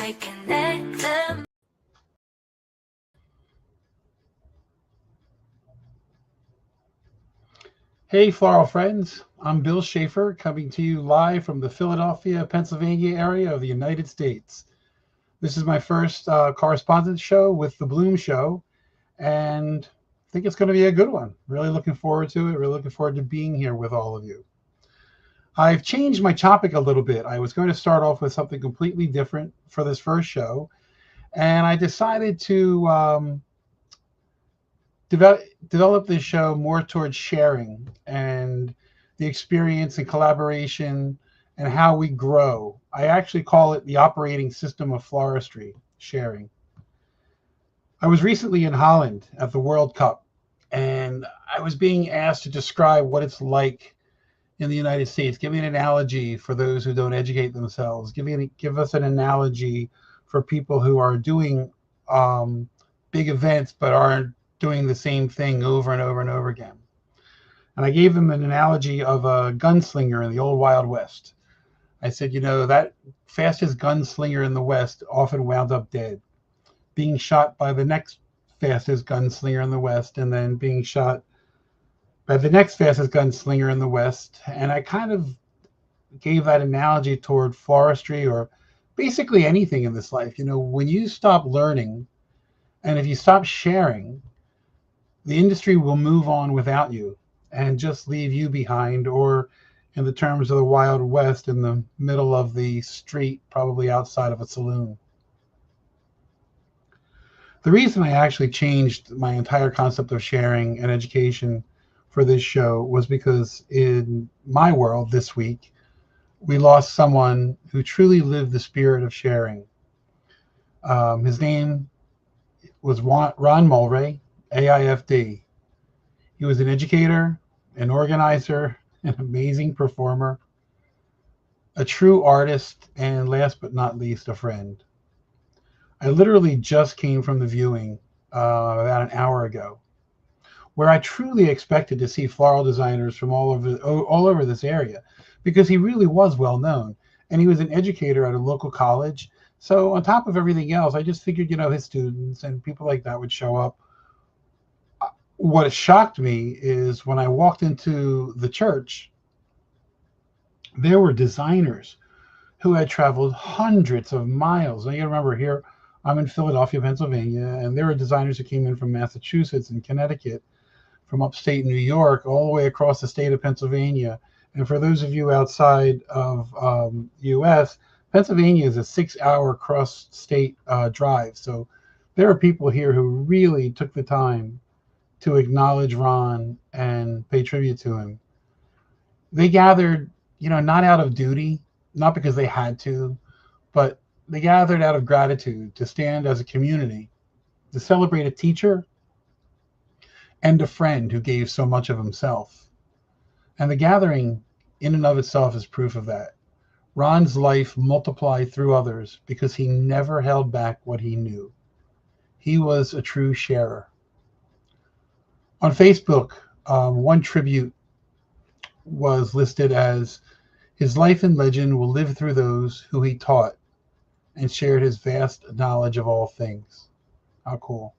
I connect them. Hey, Floral friends. I'm Bill Schaffer, coming to you live from the Philadelphia, Pennsylvania area of the United States. This is my first correspondence show with the Bloom Show, and I think it's going to be a good one. Really looking forward to it. Really looking forward to being here with all of you. I've changed my topic a little bit. I was going to start off with something completely different for this first show, and I decided to develop this show more towards sharing and the experience and collaboration and how we grow. I actually call it the operating system of floristry, sharing. I was recently in Holland at the World Cup, and I was being asked to describe what it's like in the United States. Give me an analogy for those who don't educate themselves. Give us an analogy for people who are doing big events but aren't doing the same thing over and over and over again. And I gave them an analogy of a gunslinger in the old Wild West. I said, that fastest gunslinger in the West often wound up dead, being shot by the next fastest gunslinger in the West, and then being shot by the next fastest gunslinger in the West. And I kind of gave that analogy toward floristry, or basically anything in this life. When you stop learning and if you stop sharing, the industry will move on without you and just leave you behind, or in the terms of the Wild West, in the middle of the street, probably outside of a saloon. The reason I actually changed my entire concept of sharing and education for this show was because in my world this week, we lost someone who truly lived the spirit of sharing. His name was Ron Mulray AIFD. He was an educator, an organizer, an amazing performer, a true artist, and last but not least, a friend. I literally just came from the viewing about an hour ago, where I truly expected to see floral designers from all over this area, because he really was well known, and he was an educator at a local college. So on top of everything else, I just figured, his students and people like that would show up. What shocked me is when I walked into the church, there were designers who had traveled hundreds of miles. Now you remember, here I'm in Philadelphia, Pennsylvania, and there were designers who came in from Massachusetts and Connecticut, from upstate New York, all the way across the state of Pennsylvania. And for those of you outside of U.S., Pennsylvania is a 6-hour cross-state drive. So there are people here who really took the time to acknowledge Ron and pay tribute to him. They gathered, not out of duty, not because they had to, but they gathered out of gratitude to stand as a community, to celebrate a teacher and a friend who gave so much of himself. And the gathering in and of itself is proof of that. Ron's life multiplied through others because he never held back what he knew. He was a true sharer. On Facebook, one tribute was listed as, his life and legend will live through those who he taught and shared his vast knowledge of all things. How cool.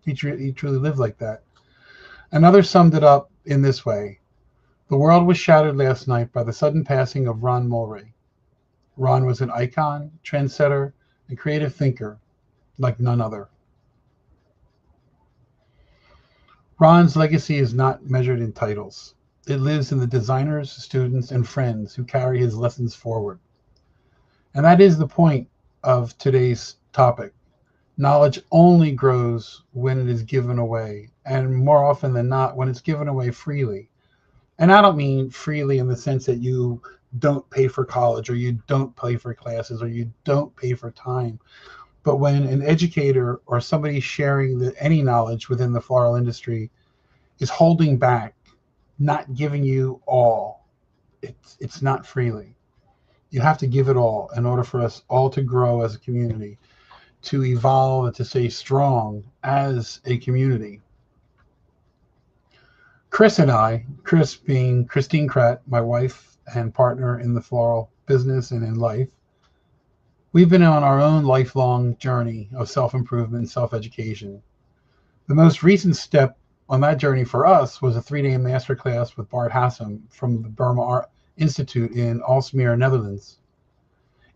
He truly lived like that. Another summed it up in this way. The world was shattered last night by the sudden passing of Ron Mulray. Ron was an icon, trendsetter, and creative thinker like none other. Ron's legacy is not measured in titles. It lives in the designers, students, and friends who carry his lessons forward. And that is the point of today's topic. Knowledge only grows when it is given away, and more often than not, when it's given away freely. And I don't mean freely in the sense that you don't pay for college, or you don't pay for classes, or you don't pay for time. But when an educator or somebody sharing any knowledge within the floral industry is holding back, not giving you all, it's not freely. You have to give it all in order for us all to grow as a community, to evolve, and to stay strong as a community. Chris and I, Chris being Christine Kratt, my wife and partner in the floral business and in life, We've been on our own lifelong journey of self-improvement and self-education. The most recent step on that journey for us was a 3-day masterclass with Bart Hassam from the Burma Art Institute in Alsmeer, Netherlands.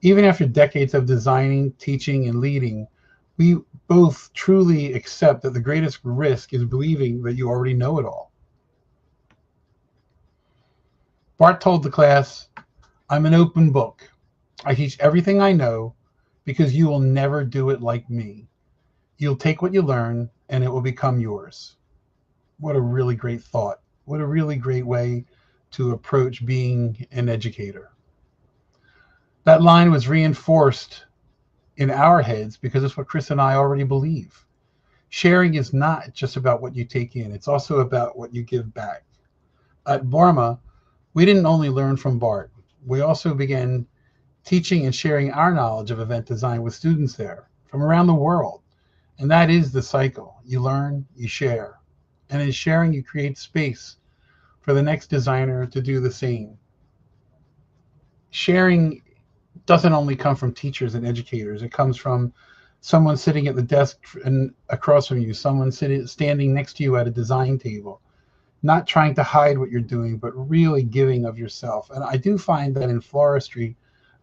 Even after decades of designing, teaching, and leading, we both truly accept that the greatest risk is believing that you already know it all. Bart told the class, "I'm an open book. I teach everything I know because you will never do it like me. You'll take what you learn and it will become yours." What a really great thought. What a really great way to approach being an educator. That line was reinforced in our heads because it's what Chris and I already believe. Sharing is not just about what you take in, it's also about what you give back. At Burma, we didn't only learn from Bart, we also began teaching and sharing our knowledge of event design with students there from around the world. And that is the cycle. You learn, you share. And in sharing, you create space for the next designer to do the same. Sharing doesn't only come from teachers and educators. It comes from someone sitting at the desk and across from you, someone standing next to you at a design table, not trying to hide what you're doing, but really giving of yourself. And I do find that in floristry,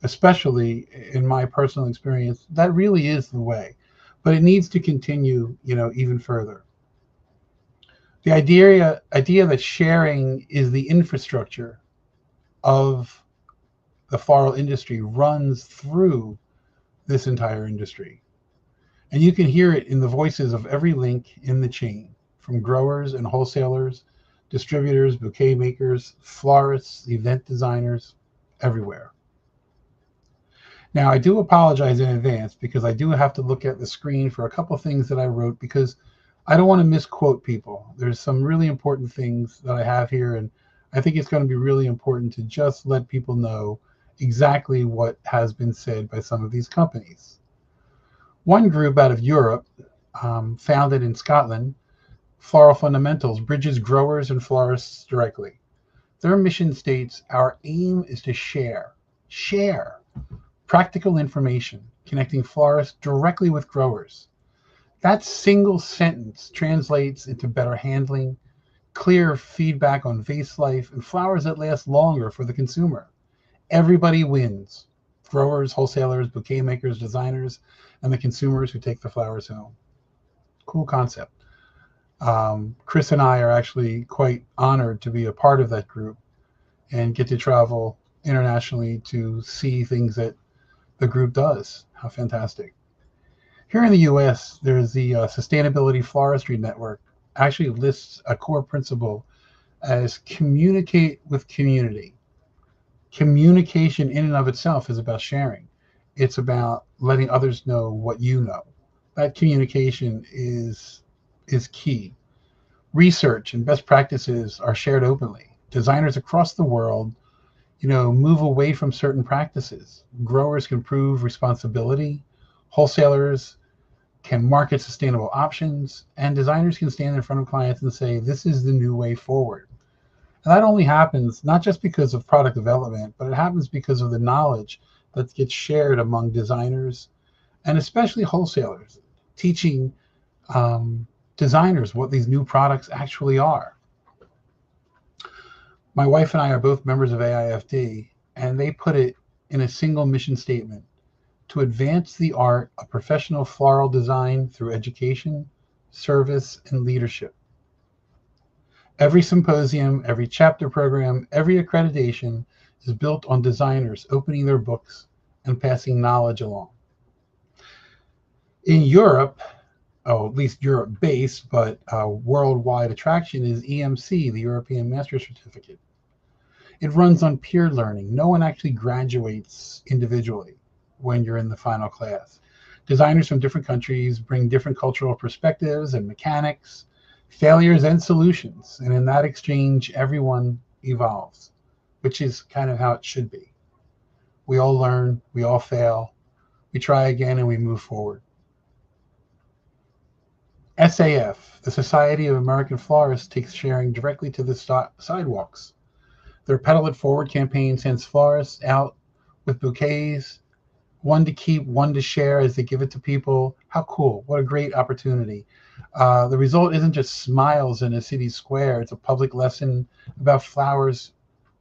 especially in my personal experience, that really is the way. But it needs to continue, even further. The idea that sharing is the infrastructure of the floral industry runs through this entire industry. And you can hear it in the voices of every link in the chain, from growers and wholesalers, distributors, bouquet makers, florists, event designers, everywhere. Now, I do apologize in advance because I do have to look at the screen for a couple things that I wrote because I don't want to misquote people. There's some really important things that I have here, and I think it's going to be really important to just let people know exactly what has been said by some of these companies. One group out of Europe, founded in Scotland, Floral Fundamentals, bridges growers and florists directly. Their mission states, "Our aim is to share practical information connecting florists directly with growers." That single sentence translates into better handling, clear feedback on vase life, and flowers that last longer for the consumer. Everybody wins. Growers, wholesalers, bouquet makers, designers, and the consumers who take the flowers home. Cool concept. Chris and I are actually quite honored to be a part of that group and get to travel internationally to see things that the group does. How fantastic. Here in the US, there's the Sustainability Floristry Network actually lists a core principle as communicate with community. Communication in and of itself is about sharing. It's about letting others know what you know. That communication is key. Research and best practices are shared openly. Designers across the world, move away from certain practices. Growers can prove responsibility. Wholesalers can market sustainable options, and designers can stand in front of clients and say, "This is the new way forward." And that only happens not just because of product development, but it happens because of the knowledge that gets shared among designers and especially wholesalers, teaching designers what these new products actually are. My wife and I are both members of AIFD, and they put it in a single mission statement: to advance the art of professional floral design through education, service, and leadership. Every symposium, every chapter program, every accreditation is built on designers opening their books and passing knowledge along. In Europe, at least Europe-based, but worldwide attraction is EMC, the European Master Certificate. It runs on peer learning. No one actually graduates individually when you're in the final class. Designers from different countries bring different cultural perspectives and mechanics, failures and solutions. And in that exchange, everyone evolves, which is kind of how it should be. We all learn, we all fail, we try again, and we move forward. SAF, the Society of American Florists, takes sharing directly to the sidewalks. Their Pedal It Forward campaign sends florists out with bouquets one to keep, one to share as they give it to people. How cool. What a great opportunity. The result isn't just smiles in a city square. It's a public lesson about flowers,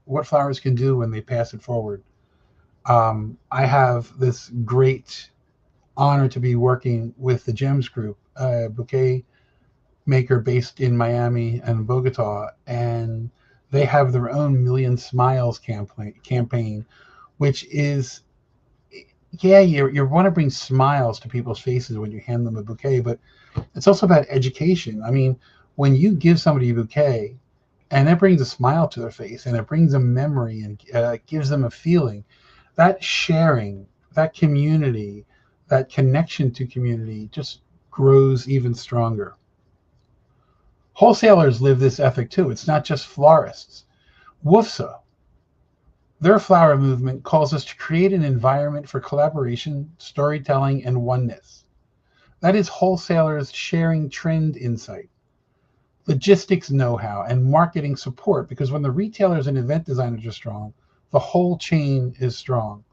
what flowers can do when they pass it forward. I have this great honor to be working with the GEMS Group, a bouquet maker based in Miami and Bogota, and they have their own Million Smiles campaign, which is, yeah, you want to bring smiles to people's faces when you hand them a bouquet, but it's also about education. I mean, when you give somebody a bouquet and it brings a smile to their face and it brings a memory and gives them a feeling, that sharing, that community, that connection to community just grows even stronger. Wholesalers live this ethic too. It's not just florists. WUFSA, their flower movement, calls us to create an environment for collaboration, storytelling, and oneness. That is wholesalers sharing trend insight, logistics know-how, and marketing support, because when the retailers and event designers are strong, the whole chain is strong.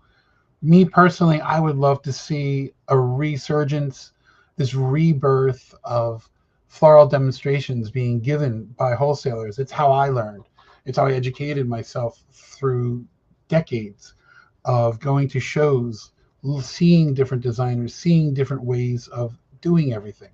Me personally, I would love to see a resurgence, this rebirth of floral demonstrations being given by wholesalers. It's how I learned. It's how I educated myself through decades of going to shows, seeing different designers, seeing different ways of doing everything.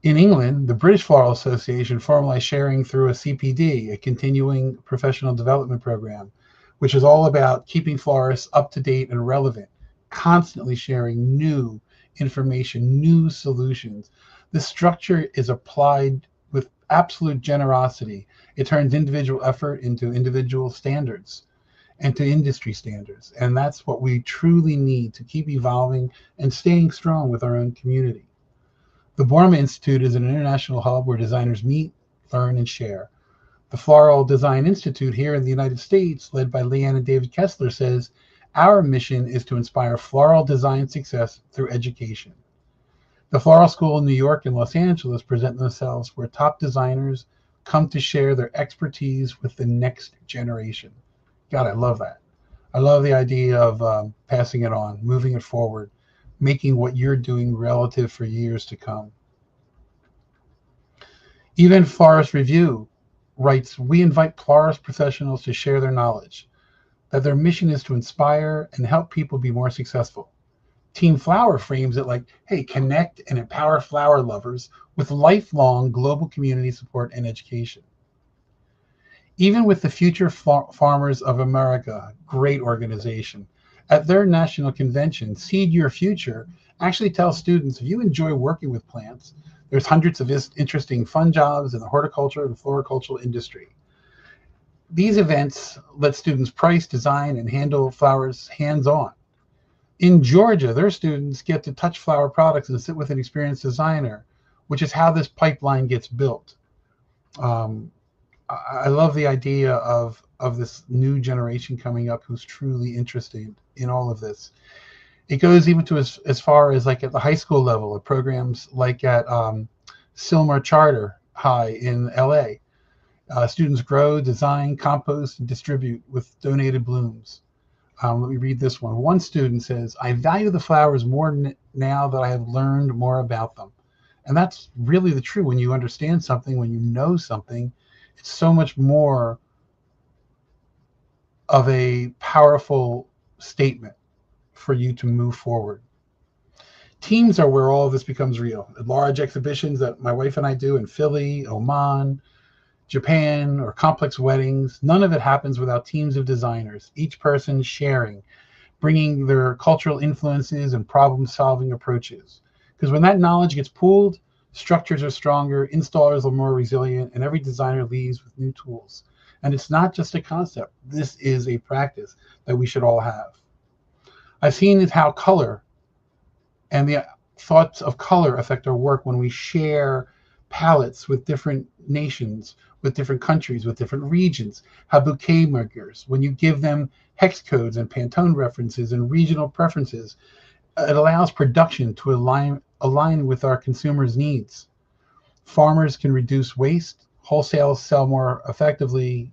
In England, the British Floral Association formalized sharing through a CPD, a continuing professional development program, which is all about keeping florists up to date and relevant, constantly sharing new information, new solutions. This structure is applied with absolute generosity. It turns individual effort into individual standards and to industry standards. And that's what we truly need to keep evolving and staying strong with our own community. The Borma Institute is an international hub where designers meet, learn, and share. The Floral Design Institute here in the United States, led by Leanne and David Kessler, says, our mission is to inspire floral design success through education. The Floral School in New York and Los Angeles present themselves where top designers come to share their expertise with the next generation. God, I love that. I love the idea of passing it on, moving it forward, making what you're doing relative for years to come. Even Florist Review writes, we invite florist professionals to share their knowledge, that their mission is to inspire and help people be more successful. Team Flower frames it like, hey, connect and empower flower lovers with lifelong global community support and education. Even with the Future Farmers of America, great organization, at their national convention, Seed Your Future actually tells students, if you enjoy working with plants, there's hundreds of interesting fun jobs in the horticulture and floricultural industry. These events let students price, design, and handle flowers hands-on. In Georgia, their students get to touch flower products and sit with an experienced designer, which is how this pipeline gets built. I love the idea of this new generation coming up who's truly interested in all of this. It goes even to as far as like at the high school level, at programs like at Sylmar Charter High in LA. Students grow, design, compost, and distribute with donated blooms. Let me read this one. One student says, I value the flowers more now that I have learned more about them. And that's really the truth. When you understand something, when you know something, it's so much more of a powerful statement for you to move forward. Teams are where all of this becomes real. At large exhibitions that my wife and I do in Philly, Oman, Japan, or complex weddings, none of it happens without teams of designers, each person sharing, bringing their cultural influences and problem-solving approaches. Because when that knowledge gets pooled, structures are stronger, installers are more resilient, and every designer leaves with new tools. And it's not just a concept. This is a practice that we should all have. I've seen how color and the thoughts of color affect our work when we share palettes with different nations, with different countries, with different regions. How bouquet makers, when you give them hex codes and Pantone references and regional preferences, it allows production to align with our consumers' needs. Farmers can reduce waste, wholesale sell more effectively,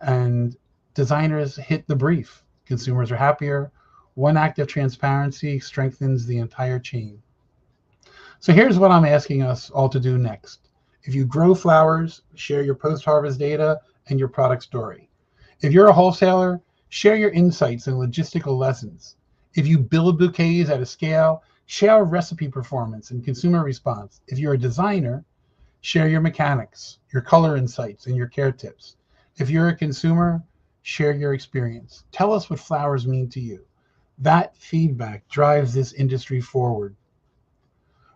and designers hit the brief. Consumers are happier, One act of transparency strengthens the entire chain. So here's what I'm asking us all to do next. If you grow flowers, share your post-harvest data and your product story. If you're a wholesaler, share your insights and logistical lessons. If you build bouquets at a scale, share recipe performance and consumer response. If you're a designer, share your mechanics, your color insights, and your care tips. If you're a consumer, share your experience. Tell us what flowers mean to you. That feedback drives this industry forward.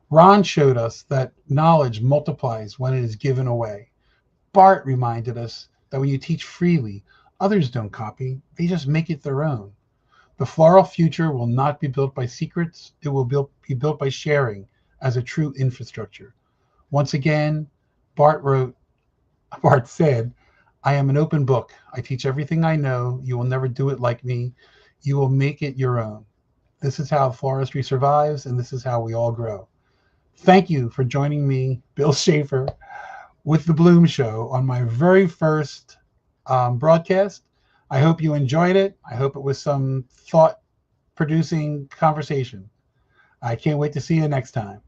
Ron showed us that knowledge multiplies when it is given away. Bart reminded us that when you teach freely, others don't copy, they just make it their own. The floral future will not be built by secrets, it will be built by sharing as a true infrastructure. Once again, Bart said, I am an open book. I teach everything I know. You will never do it like me. You will make it your own. This is how floristry survives, and this is how we all grow. Thank you for joining me, Bill Schaffer, with the Bloom Show on my very first broadcast. I hope you enjoyed it. I hope it was some thought-producing conversation. I can't wait to see you next time.